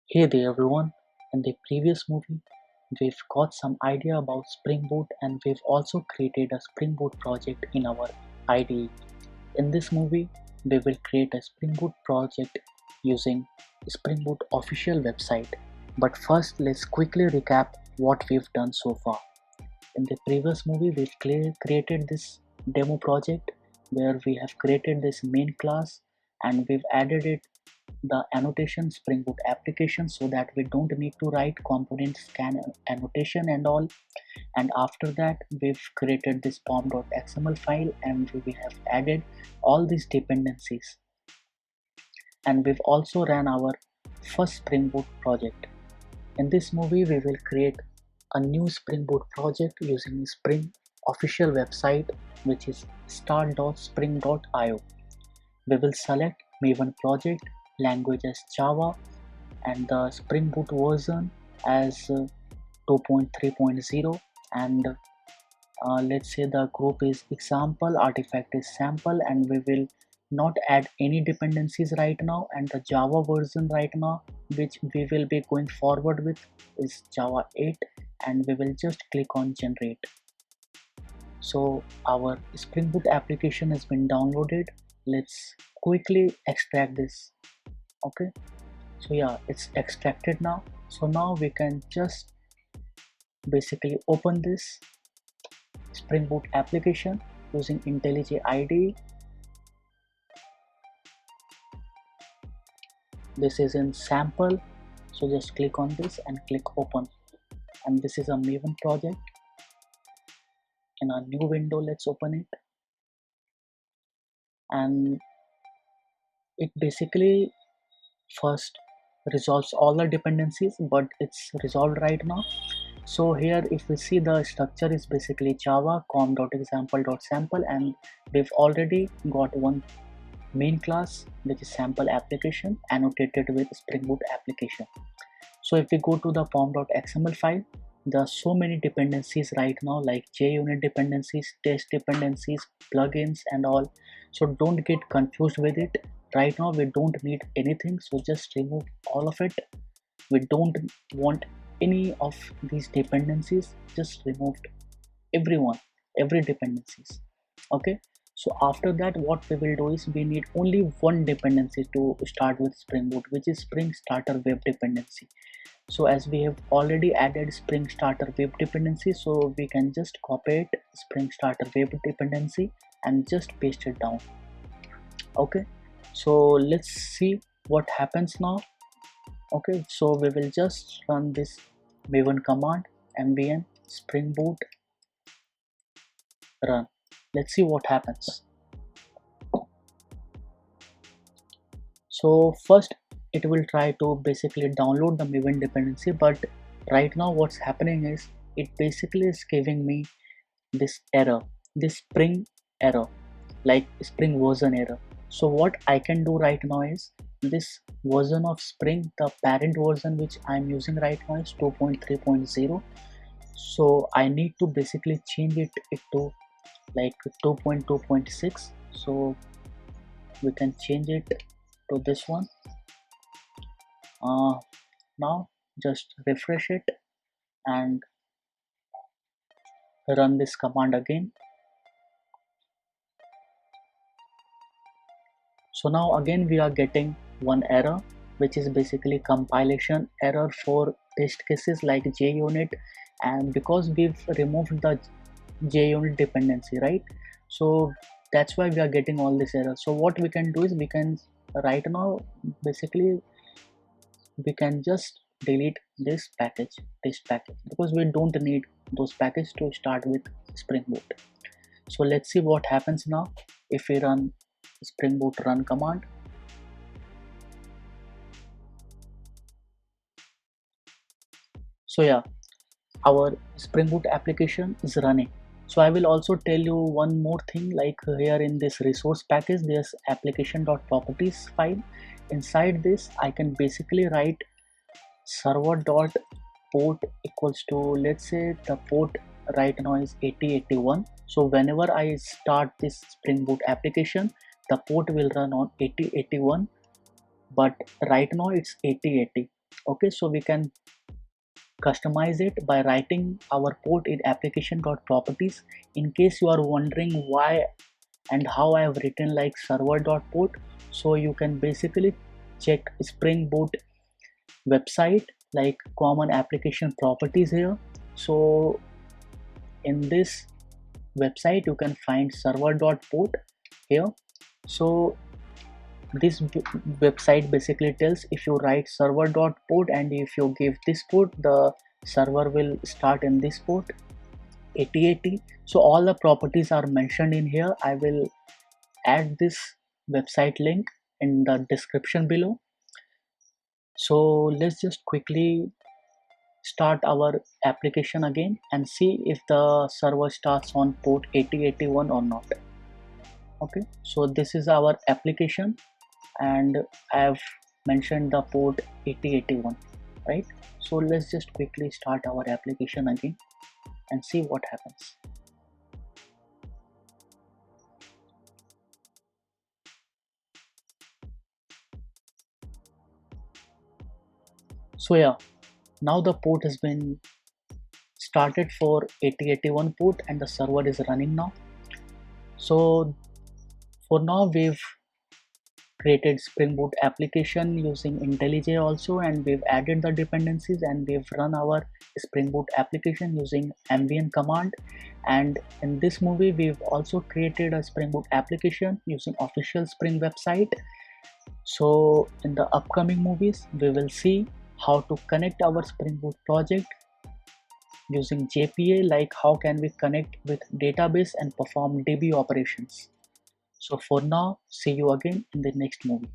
Hey there everyone, in the previous movie we've got some idea about Spring Boot and we've also created a Spring Boot project in our IDE. In this movie we will create a Spring Boot project using Spring Boot official website. But first let's quickly recap what we've done so far. In the previous movie we've created this demo project where we have created this main class and we've added it the annotation Spring Boot application so that we don't need to write component scan annotation and all. And after that we've created this pom.xml file and we have added all these dependencies, and we've also ran our first Spring Boot project. In this movie we will create a new Spring Boot project using Spring official website, which is start.spring.io. We will select Maven project, language as Java, and the Spring Boot version as 2.3.0, and let's say the group is example, artifact is sample, and we will not add any dependencies right now, and the Java version right now which we will be going forward with is Java 8, and we will just click on generate. So our Spring Boot application has been downloaded. Let's quickly extract this. Okay, so yeah, it's extracted now. So now we can just basically open this Spring Boot application using IntelliJ IDE. This is in sample, so just click on this and click open, and this is a Maven project. In a new window, let's open it, and it basically first resolves all the dependencies, but it's resolved right now. So here if we see, the structure is basically java com.example.sample, and we've already got one main class which is sample application annotated with Spring Boot application. So if we go to the pom.xml file, there are so many dependencies right now, like JUnit dependencies, test dependencies, plugins and all. So don't get confused with it. Right now we don't need anything, so just remove all of it. We don't want any of these dependencies, just removed every dependencies. Okay, so after that what we will do is we need only one dependency to start with Spring Boot, which is Spring Starter Web dependency. So as we have already added Spring Starter Web dependency, so we can just copy it, Spring Starter Web dependency, and just paste it down. Okay, so let's see what happens now. Okay, so we will just run this Maven command, mbn spring boot run. Let's see what happens. So first it will try to basically download the Maven dependency, but right now what's happening is it basically is giving me this error, this Spring error, like Spring version error. So what I can do right now is, this version of Spring, the parent version which I'm using right now is 2.3.0. so I need to basically change it to like 2.2.6. so we can change it to this one. Now just refresh it and run this command again. So now again we are getting one error, which is basically compilation error for test cases like JUnit, and because we've removed the JUnit dependency, right? So that's why we are getting all this error. So what we can do is, we can right now basically we can just delete this package, test package, because we don't need those packages to start with Spring Boot. So let's see what happens now if we run Spring Boot run command. So yeah, our Spring Boot application is running. So I will also tell you one more thing, like here in this resource package there's application.properties file. Inside this I can basically write server.port equals to, let's say the port right now is 8081. so whenever I start this Spring Boot application, the port will run on 8081, but right now it's 8080. Okay, so we can customize it by writing our port in application.properties. In case you are wondering why and how I have written like server.port, so you can basically check Spring Boot website like common application properties here. So in this website you can find server.port here. So this website basically tells if you write server.port and if you give this port, the server will start in this port 8080. So all the properties are mentioned in here. I will add this website link in the description below. So let's just quickly start our application again and see if the server starts on port 8081 or not. Okay, so this is our application and I have mentioned the port 8081, right? So let's just quickly start our application again and see what happens. So yeah, now the port has been started for 8081 port and the server is running now. So for now we've created Spring Boot application using IntelliJ also, and we've added the dependencies and we've run our Spring Boot application using ambient command. And in this movie we've also created a Spring Boot application using official Spring website. So in the upcoming movies we will see how to connect our Spring Boot project using JPA, like how can we connect with database and perform DB operations. So for now, see you again in the next movie.